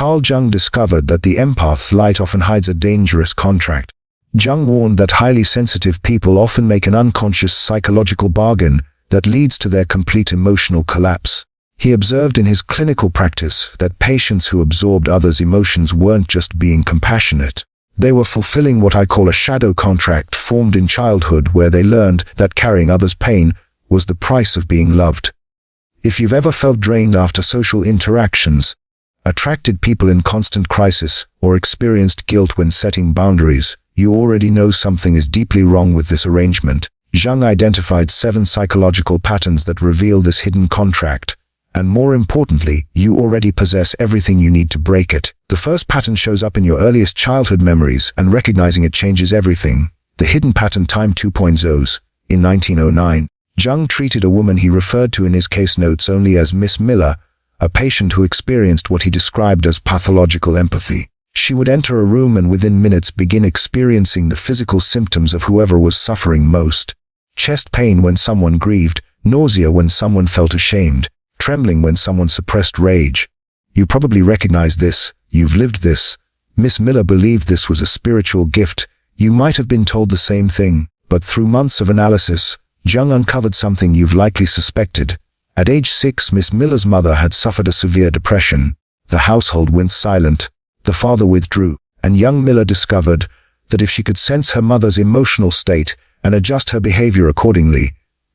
Carl Jung discovered that the empath's light often hides a dangerous contract. Jung warned that highly sensitive people often make an unconscious psychological bargain that leads to their complete emotional collapse. He observed in his clinical practice that patients who absorbed others' emotions weren't just being compassionate. They were fulfilling what I call a shadow contract formed in childhood, where they learned that carrying others' pain was the price of being loved. If you've ever felt drained after social interactions, attracted people in constant crisis, or experienced guilt when setting boundaries, you already know something is deeply wrong with this arrangement. Jung identified 7 psychological patterns that reveal this hidden contract. And more importantly, you already possess everything you need to break it. The first pattern shows up in your earliest childhood memories, and recognizing it changes everything. The hidden pattern Time 2.0s. In 1909, Jung treated a woman he referred to in his case notes only as Miss Miller, a patient who experienced what he described as pathological empathy. She would enter a room and within minutes begin experiencing the physical symptoms of whoever was suffering most. Chest pain when someone grieved, nausea when someone felt ashamed, trembling when someone suppressed rage. You probably recognize this. You've lived this. Miss Miller believed this was a spiritual gift. You might have been told the same thing, but through months of analysis, Jung uncovered something you've likely suspected. At age 6, Miss Miller's mother had suffered a severe depression. The household went silent. The father withdrew, and young Miller discovered that if she could sense her mother's emotional state and adjust her behavior accordingly,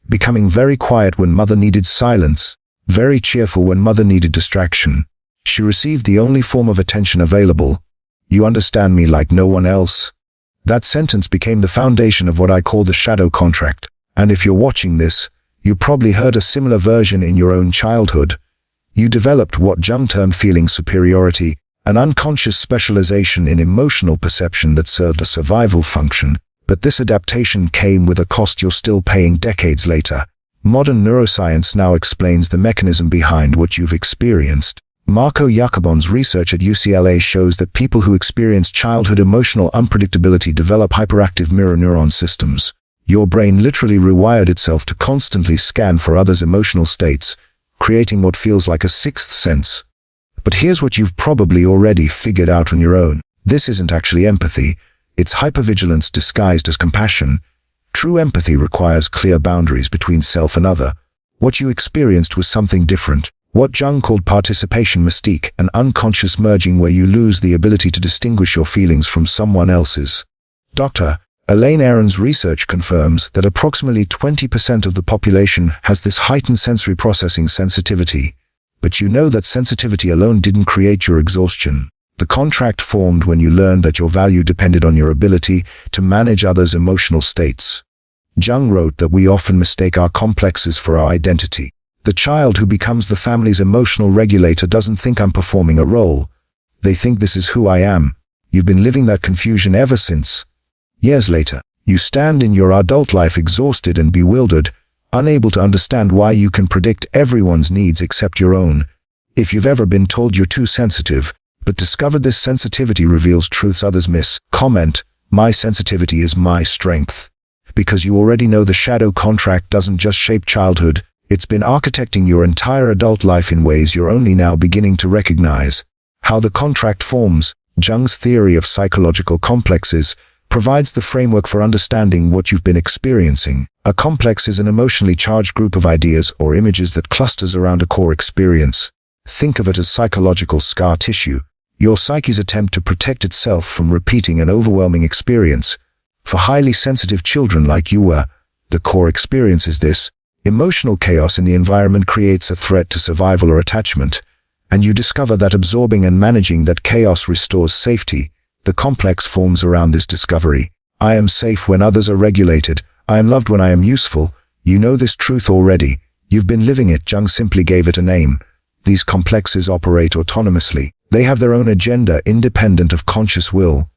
becoming very quiet when mother needed silence, very cheerful when mother needed distraction, she received the only form of attention available. You understand me like no one else. That sentence became the foundation of what I call the shadow contract. And if you're watching this, you probably heard a similar version in your own childhood. You developed what Jung termed feeling superiority, an unconscious specialization in emotional perception that served a survival function. But this adaptation came with a cost you're still paying decades later. Modern neuroscience now explains the mechanism behind what you've experienced. Marco Jacobon's research at UCLA shows that people who experience childhood emotional unpredictability develop hyperactive mirror neuron systems. Your brain literally rewired itself to constantly scan for others' emotional states, creating what feels like a sixth sense. But here's what you've probably already figured out on your own. This isn't actually empathy. It's hypervigilance disguised as compassion. True empathy requires clear boundaries between self and other. What you experienced was something different. What Jung called participation mystique, an unconscious merging where you lose the ability to distinguish your feelings from someone else's. Dr. Elaine Aron's research confirms that approximately 20% of the population has this heightened sensory processing sensitivity. But you know that sensitivity alone didn't create your exhaustion. The contract formed when you learned that your value depended on your ability to manage others' emotional states. Jung wrote that we often mistake our complexes for our identity. The child who becomes the family's emotional regulator doesn't think I'm performing a role. They think this is who I am. You've been living that confusion ever since. Years later, you stand in your adult life exhausted and bewildered, unable to understand why you can predict everyone's needs except your own. If you've ever been told you're too sensitive, but discovered this sensitivity reveals truths others miss, comment, "My sensitivity is my strength." Because you already know the shadow contract doesn't just shape childhood, it's been architecting your entire adult life in ways you're only now beginning to recognize. How the contract forms. Jung's theory of psychological complexes provides the framework for understanding what you've been experiencing. A complex is an emotionally charged group of ideas or images that clusters around a core experience. Think of it as psychological scar tissue, your psyche's attempt to protect itself from repeating an overwhelming experience. For highly sensitive children like you were, the core experience is this. Emotional chaos in the environment creates a threat to survival or attachment, and you discover that absorbing and managing that chaos restores safety. The complex forms around this discovery. I am safe when others are regulated. I am loved when I am useful. You know this truth already. You've been living it. Jung simply gave it a name. These complexes operate autonomously. They have their own agenda independent of conscious will.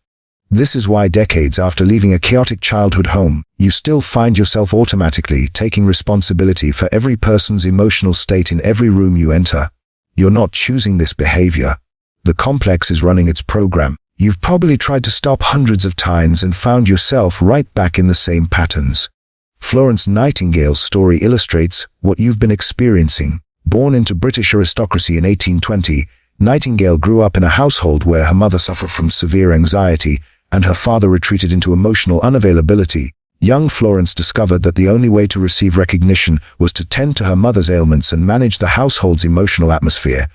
This is why decades after leaving a chaotic childhood home, you still find yourself automatically taking responsibility for every person's emotional state in every room you enter. You're not choosing this behavior. The complex is running its program. You've probably tried to stop hundreds of times and found yourself right back in the same patterns. Florence Nightingale's story illustrates what you've been experiencing. Born into British aristocracy in 1820, Nightingale grew up in a household where her mother suffered from severe anxiety and her father retreated into emotional unavailability. Young Florence discovered that the only way to receive recognition was to tend to her mother's ailments and manage the household's emotional atmosphere.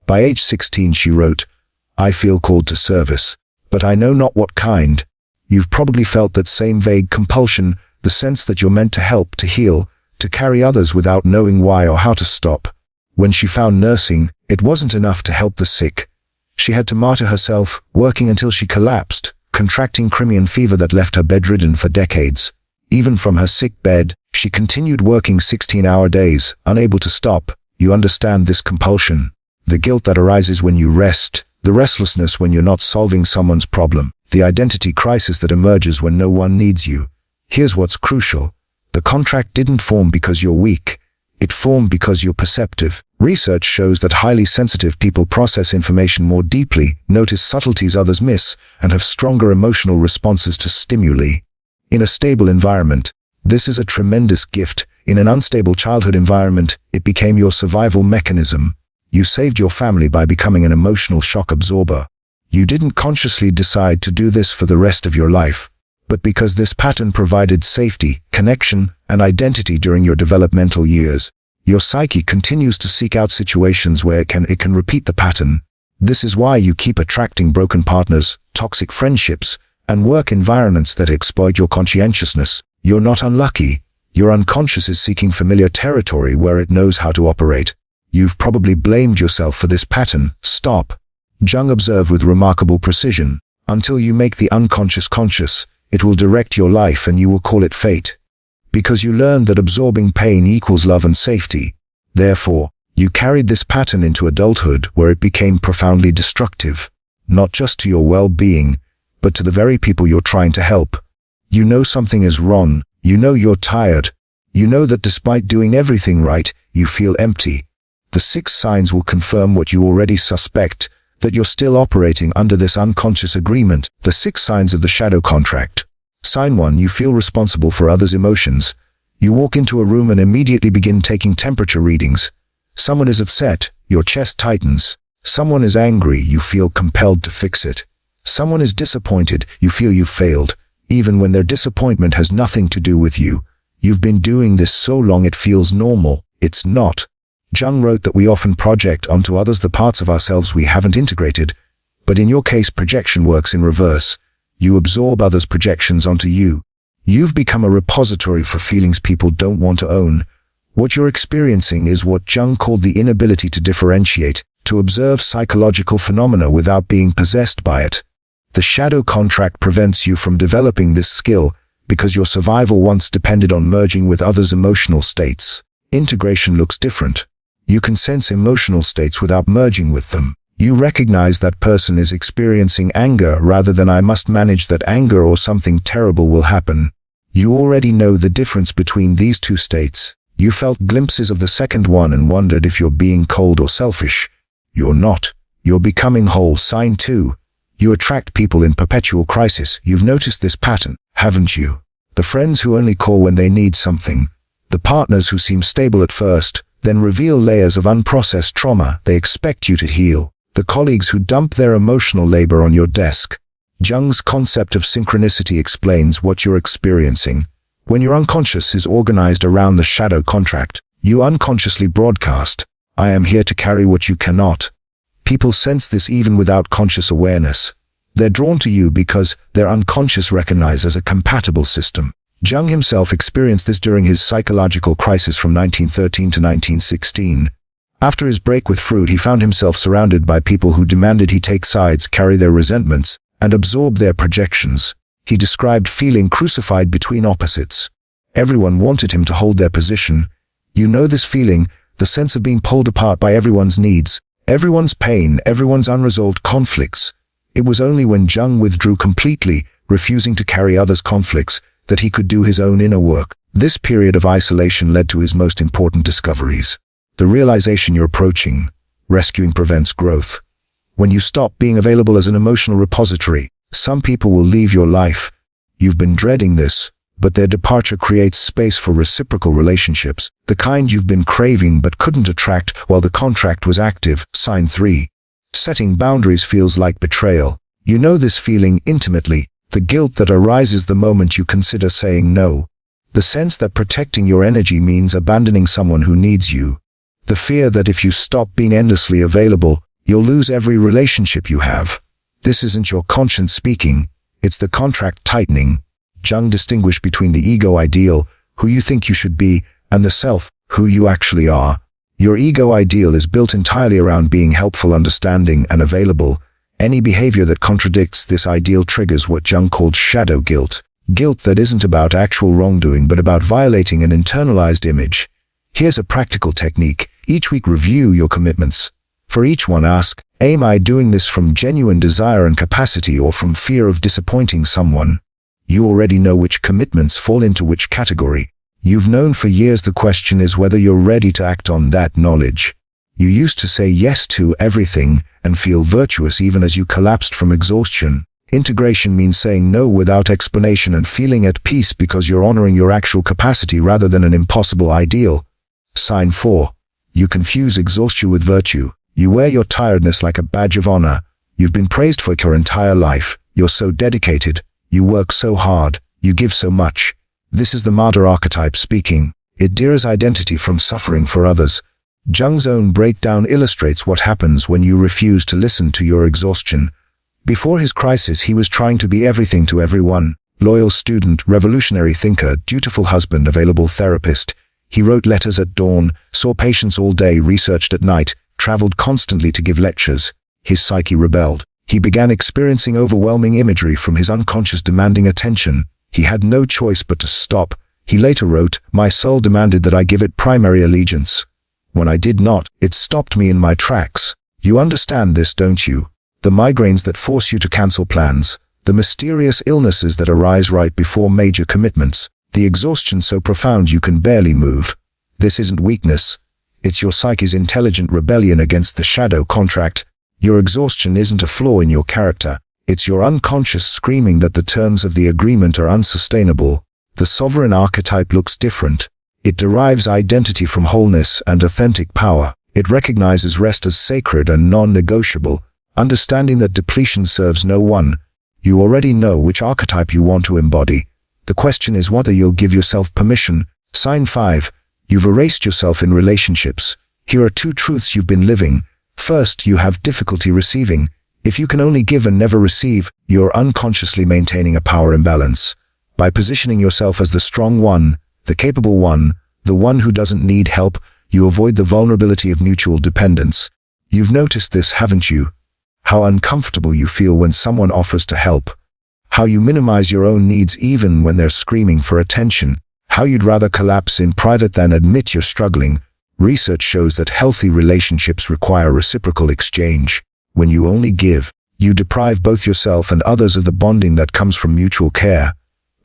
By age 16 she wrote, "I feel called to service, but I know not what kind." You've probably felt that same vague compulsion, the sense that you're meant to help, to heal, to carry others without knowing why or how to stop. When she found nursing, it wasn't enough to help the sick. She had to martyr herself, working until she collapsed, contracting Crimean fever that left her bedridden for decades. Even from her sick bed, she continued working 16-hour days, unable to stop. You understand this compulsion. The guilt that arises when you rest, the restlessness when you're not solving someone's problem, the identity crisis that emerges when no one needs you. Here's what's crucial. The contract didn't form because you're weak. It formed because you're perceptive. Research shows that highly sensitive people process information more deeply, notice subtleties others miss, and have stronger emotional responses to stimuli. In a stable environment, this is a tremendous gift. In an unstable childhood environment, it became your survival mechanism. You saved your family by becoming an emotional shock absorber. You didn't consciously decide to do this for the rest of your life, but because this pattern provided safety, connection, and identity during your developmental years, your psyche continues to seek out situations where it can repeat the pattern. This is why you keep attracting broken partners, toxic friendships, and work environments that exploit your conscientiousness. You're not unlucky. Your unconscious is seeking familiar territory where it knows how to operate. You've probably blamed yourself for this pattern. Stop. Jung observed with remarkable precision. Until you make the unconscious conscious, it will direct your life and you will call it fate. Because you learned that absorbing pain equals love and safety. Therefore, you carried this pattern into adulthood where it became profoundly destructive. Not just to your well-being, but to the very people you're trying to help. You know something is wrong. You know you're tired. You know that despite doing everything right, you feel empty. The 6 signs will confirm what you already suspect, that you're still operating under this unconscious agreement. The 6 signs of the shadow contract. Sign 1. You feel responsible for others' emotions. You walk into a room and immediately begin taking temperature readings. Someone is upset, your chest tightens. Someone is angry, you feel compelled to fix it. Someone is disappointed, you feel you've failed, even when their disappointment has nothing to do with you. You've been doing this so long it feels normal. It's not. Jung wrote that we often project onto others the parts of ourselves we haven't integrated, but in your case projection works in reverse. You absorb others' projections onto you. You've become a repository for feelings people don't want to own. What you're experiencing is what Jung called the inability to differentiate, to observe psychological phenomena without being possessed by it. The shadow contract prevents you from developing this skill because your survival once depended on merging with others' emotional states. Integration looks different. You can sense emotional states without merging with them. You recognize that person is experiencing anger rather than I must manage that anger or something terrible will happen. You already know the difference between these 2 states. You felt glimpses of the second one and wondered if you're being cold or selfish. You're not. You're becoming whole. Sign 2. You attract people in perpetual crisis. You've noticed this pattern, haven't you? The friends who only call when they need something. The partners who seem stable at first, then reveal layers of unprocessed trauma they expect you to heal. The colleagues who dump their emotional labor on your desk. Jung's concept of synchronicity explains what you're experiencing. When your unconscious is organized around the shadow contract, you unconsciously broadcast, I am here to carry what you cannot. People sense this even without conscious awareness. They're drawn to you because their unconscious recognizes a compatible system. Jung himself experienced this during his psychological crisis from 1913 to 1916. After his break with Freud, he found himself surrounded by people who demanded he take sides, carry their resentments, and absorb their projections. He described feeling crucified between opposites. Everyone wanted him to hold their position. You know this feeling, the sense of being pulled apart by everyone's needs, everyone's pain, everyone's unresolved conflicts. It was only when Jung withdrew completely, refusing to carry others' conflicts, that he could do his own inner work. This period of isolation led to his most important discoveries. The realization you're approaching, rescuing prevents growth. When you stop being available as an emotional repository, some people will leave your life. You've been dreading this, but their departure creates space for reciprocal relationships, the kind you've been craving but couldn't attract while the contract was active. Sign 3. Setting boundaries feels like betrayal. You know this feeling intimately, the guilt that arises the moment you consider saying no. The sense that protecting your energy means abandoning someone who needs you. The fear that if you stop being endlessly available, you'll lose every relationship you have. This isn't your conscience speaking, it's the contract tightening. Jung distinguished between the ego ideal, who you think you should be, and the self, who you actually are. Your ego ideal is built entirely around being helpful, understanding, and available. Any behavior that contradicts this ideal triggers what Jung called shadow guilt. Guilt that isn't about actual wrongdoing but about violating an internalized image. Here's a practical technique. Each week review your commitments. For each one ask, am I doing this from genuine desire and capacity or from fear of disappointing someone? You already know which commitments fall into which category. You've known for years. The question is whether you're ready to act on that knowledge. You used to say yes to everything and feel virtuous even as you collapsed from exhaustion. Integration means saying no without explanation and feeling at peace because you're honoring your actual capacity rather than an impossible ideal. Sign 4. You confuse exhaustion with virtue. You wear your tiredness like a badge of honor. You've been praised for it your entire life. You're so dedicated. You work so hard. You give so much. This is the martyr archetype speaking. It dears identity from suffering for others. Jung's own breakdown illustrates what happens when you refuse to listen to your exhaustion. Before his crisis, he was trying to be everything to everyone. Loyal student, revolutionary thinker, dutiful husband, available therapist. He wrote letters at dawn, saw patients all day, researched at night, traveled constantly to give lectures. His psyche rebelled. He began experiencing overwhelming imagery from his unconscious demanding attention. He had no choice but to stop. He later wrote, "My soul demanded that I give it primary allegiance. When I did not, it stopped me in my tracks." You understand this, don't you? The migraines that force you to cancel plans, the mysterious illnesses that arise right before major commitments, the exhaustion so profound you can barely move. This isn't weakness. It's your psyche's intelligent rebellion against the shadow contract. Your exhaustion isn't a flaw in your character. It's your unconscious screaming that the terms of the agreement are unsustainable. The sovereign archetype looks different. It derives identity from wholeness and authentic power. It recognizes rest as sacred and non-negotiable, understanding that depletion serves no one. You already know which archetype you want to embody. The question is whether you'll give yourself permission. Sign 5. You've erased yourself in relationships. Here are 2 truths you've been living. First, you have difficulty receiving. If you can only give and never receive, you're unconsciously maintaining a power imbalance. By positioning yourself as the strong one, the capable one, the one who doesn't need help, you avoid the vulnerability of mutual dependence. You've noticed this, haven't you? How uncomfortable you feel when someone offers to help. How you minimize your own needs even when they're screaming for attention. How you'd rather collapse in private than admit you're struggling. Research shows that healthy relationships require reciprocal exchange. When you only give, you deprive both yourself and others of the bonding that comes from mutual care.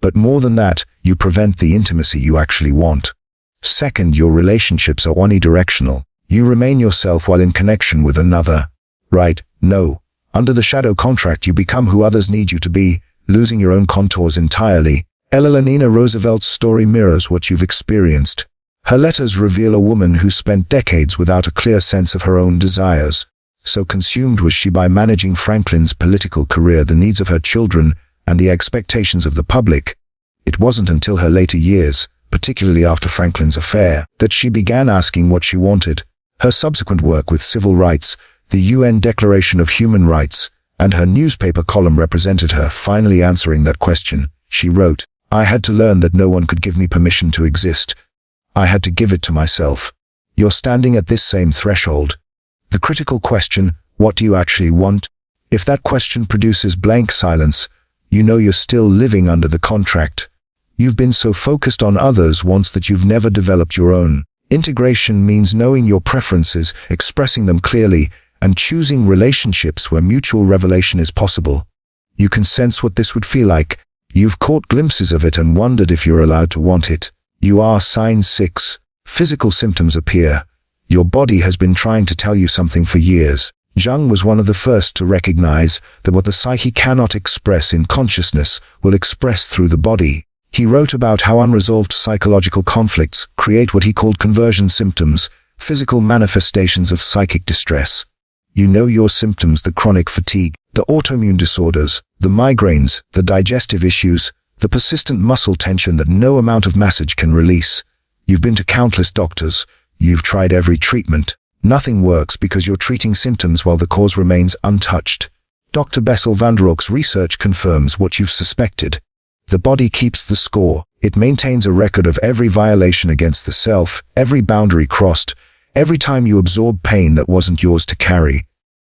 But more than that, you prevent the intimacy you actually want. Second, your relationships are unidirectional. You remain yourself while in connection with another. Right? No. Under the shadow contract, you become who others need you to be, losing your own contours entirely. Eleanor Roosevelt's story mirrors what you've experienced. Her letters reveal a woman who spent decades without a clear sense of her own desires. So consumed was she by managing Franklin's political career, the needs of her children, and the expectations of the public. It wasn't until her later years, particularly after Franklin's affair, that she began asking what she wanted. Her subsequent work with civil rights, the UN Declaration of Human Rights, and her newspaper column represented her finally answering that question. She wrote, "I had to learn that no one could give me permission to exist. I had to give it to myself." You're standing at this same threshold. The critical question, what do you actually want? If that question produces blank silence, you know you're still living under the contract. You've been so focused on others' wants that you've never developed your own. Integration means knowing your preferences, expressing them clearly, and choosing relationships where mutual revelation is possible. You can sense what this would feel like. You've caught glimpses of it and wondered if you're allowed to want it. You are sign 6. Physical symptoms appear. Your body has been trying to tell you something for years. Jung was one of the first to recognize that what the psyche cannot express in consciousness will express through the body. He wrote about how unresolved psychological conflicts create what he called conversion symptoms, physical manifestations of psychic distress. You know your symptoms: the chronic fatigue, the autoimmune disorders, the migraines, the digestive issues, the persistent muscle tension that no amount of massage can release. You've been to countless doctors. You've tried every treatment. Nothing works because you're treating symptoms while the cause remains untouched. Dr. Bessel van der Kolk's research confirms what you've suspected. The body keeps the score. It maintains a record of every violation against the self, every boundary crossed, every time you absorb pain that wasn't yours to carry.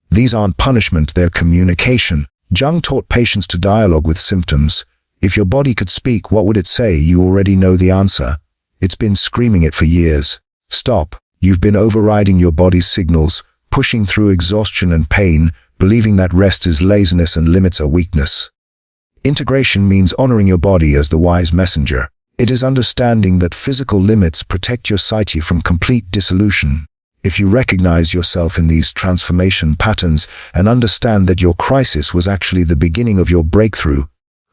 These aren't punishment, they're communication. Jung taught patients to dialogue with symptoms. If your body could speak, what would it say? You already know the answer. It's been screaming it for years. Stop. You've been overriding your body's signals, pushing through exhaustion and pain, believing that rest is laziness and limits are weakness. Integration means honoring your body as the wise messenger. It is understanding that physical limits protect your psyche from complete dissolution. If you recognize yourself in these transformation patterns and understand that your crisis was actually the beginning of your breakthrough,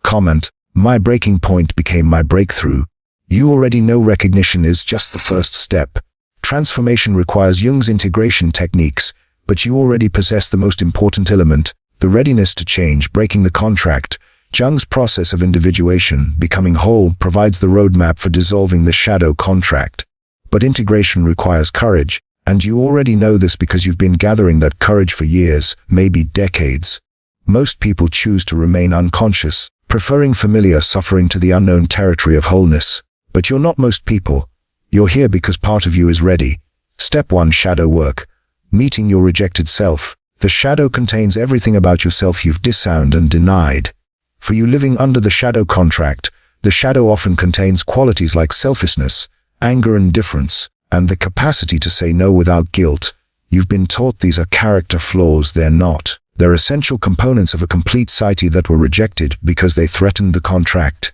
comment, "My breaking point became my breakthrough." You already know recognition is just the first step. Transformation requires Jung's integration techniques, but you already possess the most important element, the readiness to change, breaking the contract. Jung's process of individuation, becoming whole, provides the roadmap for dissolving the shadow contract. But integration requires courage, and you already know this because you've been gathering that courage for years, maybe decades. Most people choose to remain unconscious, preferring familiar suffering to the unknown territory of wholeness. But you're not most people. You're here because part of you is ready. Step 1: shadow work. Meeting your rejected self. The shadow contains everything about yourself you've disowned and denied. For you living under the shadow contract, the shadow often contains qualities like selfishness, anger, indifference, and the capacity to say no without guilt. You've been taught these are character flaws. They're not. They're essential components of a complete psyche that were rejected because they threatened the contract.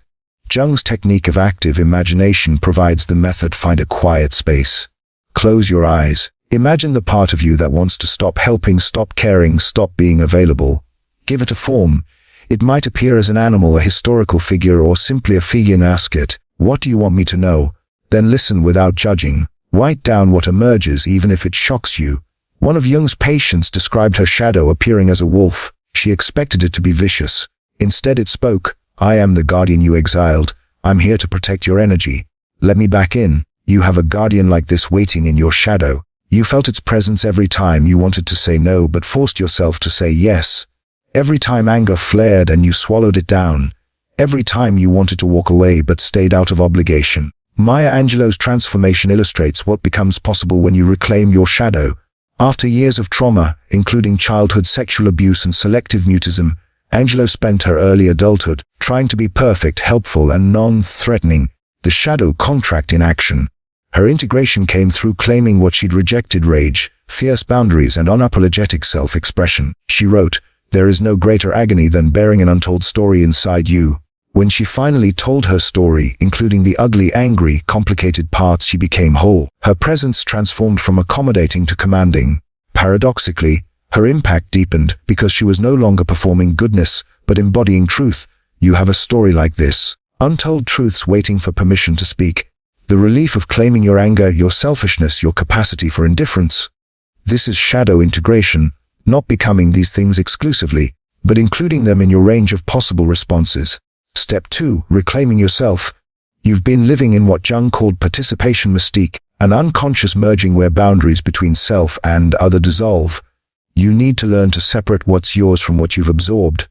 Jung's technique of active imagination provides the method. Find a quiet space. Close your eyes. Imagine the part of you that wants to stop helping, stop caring, stop being available. Give it a form. It might appear as an animal, a historical figure, or simply a figure. Ask it, "What do you want me to know?" Then listen without judging. Write down what emerges, even if it shocks you. One of Jung's patients described her shadow appearing as a wolf. She expected it to be vicious. Instead it spoke, "I am the guardian you exiled. I'm here to protect your energy. Let me back in." You have a guardian like this waiting in your shadow. You felt its presence every time you wanted to say no but forced yourself to say yes. Every time anger flared and you swallowed it down. Every time you wanted to walk away but stayed out of obligation. Maya Angelou's transformation illustrates what becomes possible when you reclaim your shadow. After years of trauma, including childhood sexual abuse and selective mutism, Angelou spent her early adulthood trying to be perfect, helpful, and non-threatening, the shadow contract in action. Her integration came through claiming what she'd rejected: rage, fierce boundaries, and unapologetic self-expression. She wrote, "There is no greater agony than bearing an untold story inside you." When she finally told her story, including the ugly, angry, complicated parts, she became whole. Her presence transformed from accommodating to commanding. Paradoxically, her impact deepened because she was no longer performing goodness, but embodying truth. You have a story like this. Untold truths waiting for permission to speak. The relief of claiming your anger, your selfishness, your capacity for indifference. This is shadow integration, not becoming these things exclusively, but including them in your range of possible responses. Step 2: reclaiming yourself. You've been living in what Jung called participation mystique, an unconscious merging where boundaries between self and other dissolve. You need to learn to separate what's yours from what you've absorbed.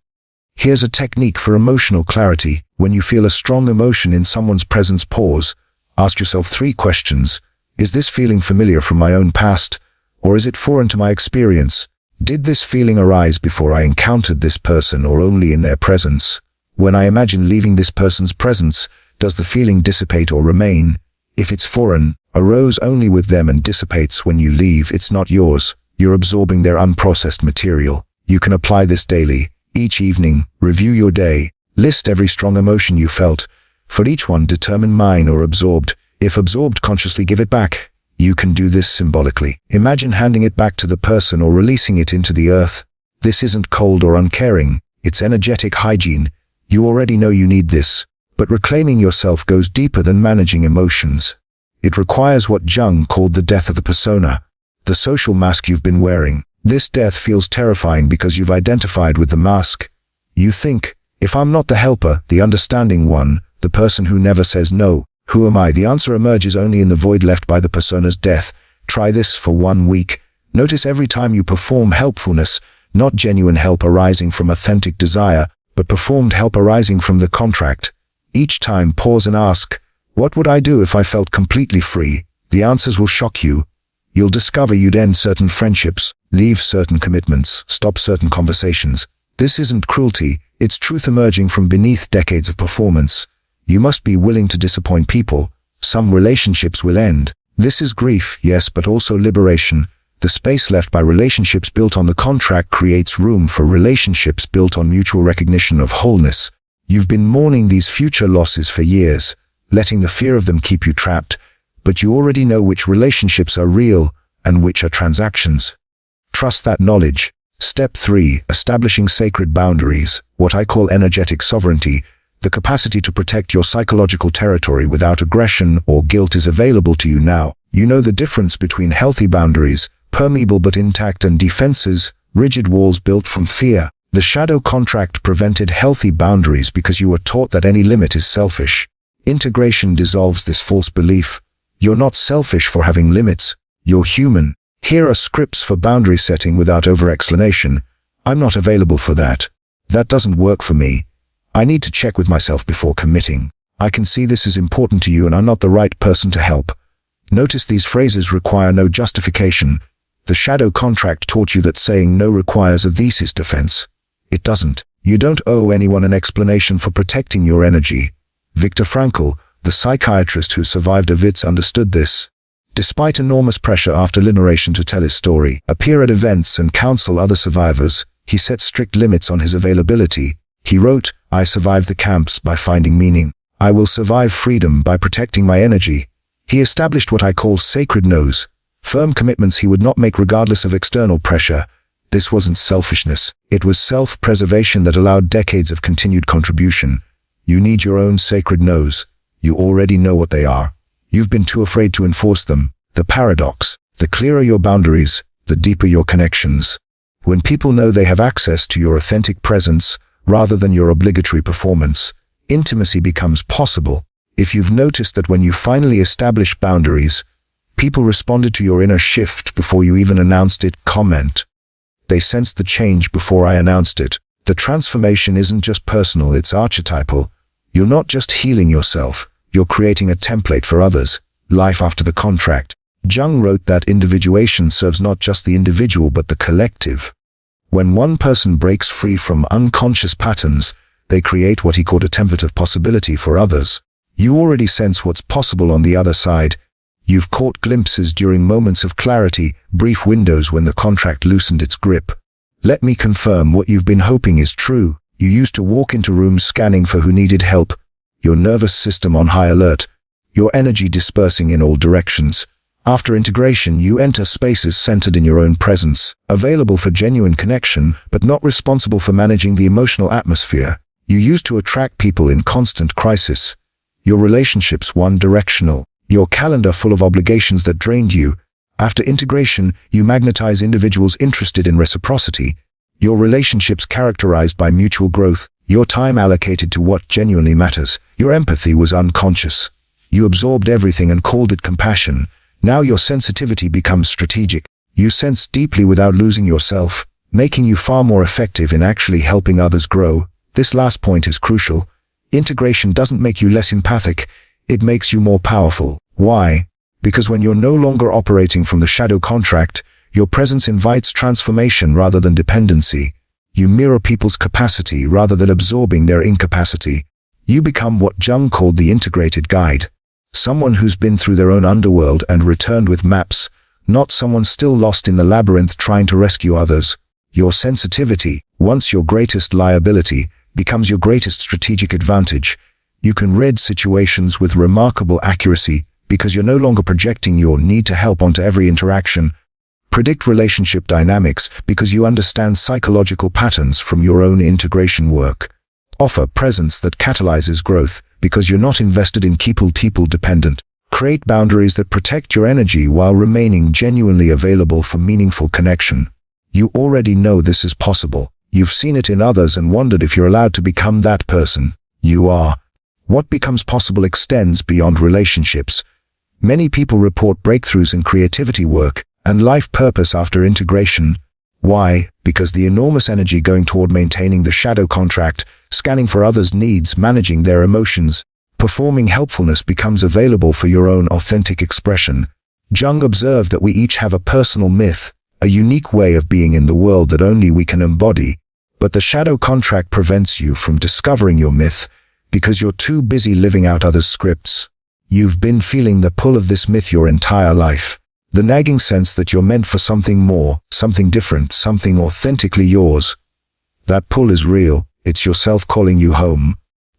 Here's a technique for emotional clarity. When you feel a strong emotion in someone's presence, pause. Ask yourself 3 questions. Is this feeling familiar from my own past, or is it foreign to my experience? Did this feeling arise before I encountered this person or only in their presence? When I imagine leaving this person's presence, does the feeling dissipate or remain? If it's foreign, arose only with them and dissipates when you leave, it's not yours. You're absorbing their unprocessed material. You can apply this daily. Each evening, review your day. List every strong emotion you felt. For each one, determine mine or absorbed. If absorbed, consciously give it back. You can do this symbolically. Imagine handing it back to the person or releasing it into the earth. This isn't cold or uncaring. It's energetic hygiene. You already know you need this. But reclaiming yourself goes deeper than managing emotions. It requires what Jung called the death of the persona, the social mask you've been wearing. This death feels terrifying because you've identified with the mask. You think, if I'm not the helper, the understanding one, the person who never says no, who am I? The answer emerges only in the void left by the persona's death. Try this for 1 week. Notice every time you perform helpfulness, not genuine help arising from authentic desire, but performed help arising from the contract. Each time pause and ask, what would I do if I felt completely free? The answers will shock you. You'll discover you'd end certain friendships, leave certain commitments, stop certain conversations. This isn't cruelty, it's truth emerging from beneath decades of performance. You must be willing to disappoint people. Some relationships will end. This is grief, yes, but also liberation. The space left by relationships built on the contract creates room for relationships built on mutual recognition of wholeness. You've been mourning these future losses for years, letting the fear of them keep you trapped, but you already know which relationships are real and which are transactions. Trust that knowledge. Step 3. Establishing sacred boundaries, what I call energetic sovereignty. The capacity to protect your psychological territory without aggression or guilt is available to you now. You know the difference between healthy boundaries, permeable but intact, and defenses, rigid walls built from fear. The shadow contract prevented healthy boundaries because you were taught that any limit is selfish. Integration dissolves this false belief. You're not selfish for having limits. You're human. Here are scripts for boundary setting without over-explanation. I'm not available for that. That doesn't work for me. I need to check with myself before committing. I can see this is important to you and I'm not the right person to help. Notice these phrases require no justification. The shadow contract taught you that saying no requires a thesis defense. It doesn't. You don't owe anyone an explanation for protecting your energy. Viktor Frankl, the psychiatrist who survived Auschwitz, understood this. Despite enormous pressure after liberation to tell his story, appear at events and counsel other survivors, he set strict limits on his availability. He wrote, I survived the camps by finding meaning. I will survive freedom by protecting my energy. He established what I call sacred no's, firm commitments he would not make regardless of external pressure. This wasn't selfishness. It was self-preservation that allowed decades of continued contribution. You need your own sacred no's. You already know what they are. You've been too afraid to enforce them. The paradox. The clearer your boundaries, the deeper your connections. When people know they have access to your authentic presence, rather than your obligatory performance, intimacy becomes possible. If you've noticed that when you finally establish boundaries, people responded to your inner shift before you even announced it, comment. They sensed the change before I announced it. The transformation isn't just personal, it's archetypal. You're not just healing yourself, you're creating a template for others. Life after the contract. Jung wrote that individuation serves not just the individual but the collective. When one person breaks free from unconscious patterns, they create what he called a template of possibility for others. You already sense what's possible on the other side. You've caught glimpses during moments of clarity, brief windows when the contract loosened its grip. Let me confirm what you've been hoping is true. You used to walk into rooms scanning for who needed help, your nervous system on high alert, your energy dispersing in all directions. After integration, you enter spaces centered in your own presence, available for genuine connection, but not responsible for managing the emotional atmosphere. You used to attract people in constant crisis. Your relationships one-directional. Your calendar full of obligations that drained you. After integration, you magnetize individuals interested in reciprocity. Your relationships characterized by mutual growth. Your time allocated to what genuinely matters. Your empathy was unconscious. You absorbed everything and called it compassion. Now your sensitivity becomes strategic. You sense deeply without losing yourself, making you far more effective in actually helping others grow. This last point is crucial. Integration doesn't make you less empathic, it makes you more powerful. Why? Because when you're no longer operating from the shadow contract, your presence invites transformation rather than dependency. You mirror people's capacity rather than absorbing their incapacity. You become what Jung called the integrated guide. Someone who's been through their own underworld and returned with maps, not someone still lost in the labyrinth trying to rescue others. Your sensitivity, once your greatest liability, becomes your greatest strategic advantage. You can read situations with remarkable accuracy because you're no longer projecting your need to help onto every interaction. Predict relationship dynamics because you understand psychological patterns from your own integration work. Offer presence that catalyzes growth because you're not invested in people dependent. Create boundaries that protect your energy while remaining genuinely available for meaningful connection. You already know this is possible. You've seen it in others and wondered if you're allowed to become that person. You are. What becomes possible extends beyond relationships. Many people report breakthroughs in creativity work and life purpose after integration. Why? Because the enormous energy going toward maintaining the shadow contract, scanning for others' needs, managing their emotions, performing helpfulness becomes available for your own authentic expression. Jung observed that we each have a personal myth, a unique way of being in the world that only we can embody. But the shadow contract prevents you from discovering your myth because you're too busy living out others' scripts. You've been feeling the pull of this myth your entire life. The nagging sense that you're meant for something more, something different, something authentically yours. That pull is real. It's yourself calling you home.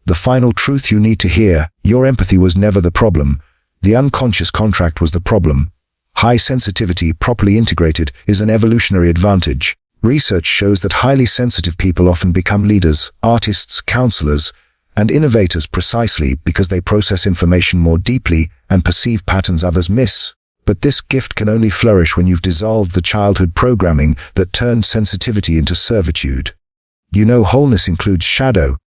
The final truth you need to hear: your empathy was never the problem. The unconscious contract was the problem. High sensitivity, properly integrated, is an evolutionary advantage. Research shows that highly sensitive people often become leaders, artists, counselors, and innovators precisely because they process information more deeply and perceive patterns others miss. But this gift can only flourish when you've dissolved the childhood programming that turned sensitivity into servitude. You know, wholeness includes shadow,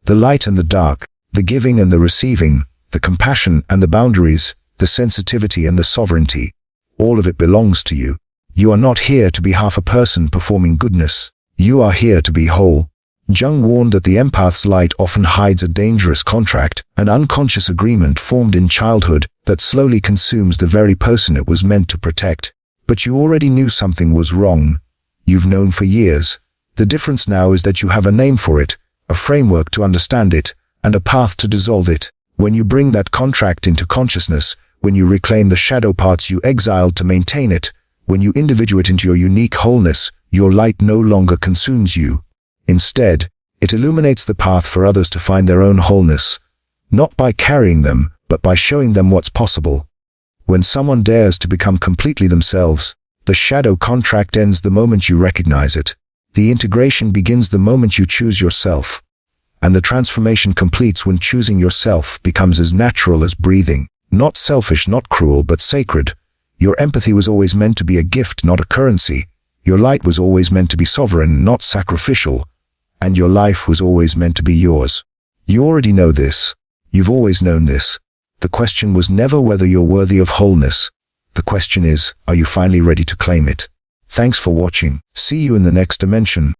the light and the dark, the giving and the receiving, the compassion and the boundaries, the sensitivity and the sovereignty. All of it belongs to you. You are not here to be half a person performing goodness. You are here to be whole. Jung warned that the empath's light often hides a dangerous contract, an unconscious agreement formed in childhood that slowly consumes the very person it was meant to protect. But you already knew something was wrong. You've known for years. The difference now is that you have a name for it, a framework to understand it, and a path to dissolve it. When you bring that contract into consciousness, when you reclaim the shadow parts you exiled to maintain it, when you individuate into your unique wholeness, your light no longer consumes you. Instead, it illuminates the path for others to find their own wholeness, not by carrying them, but by showing them what's possible. When someone dares to become completely themselves, the shadow contract ends the moment you recognize it. The integration begins the moment you choose yourself. And the transformation completes when choosing yourself becomes as natural as breathing. Not selfish, not cruel, but sacred. Your empathy was always meant to be a gift, not a currency. Your light was always meant to be sovereign, not sacrificial. And your life was always meant to be yours. You already know this. You've always known this. The question was never whether you're worthy of wholeness. The question is, are you finally ready to claim it? Thanks for watching. See you in the next dimension.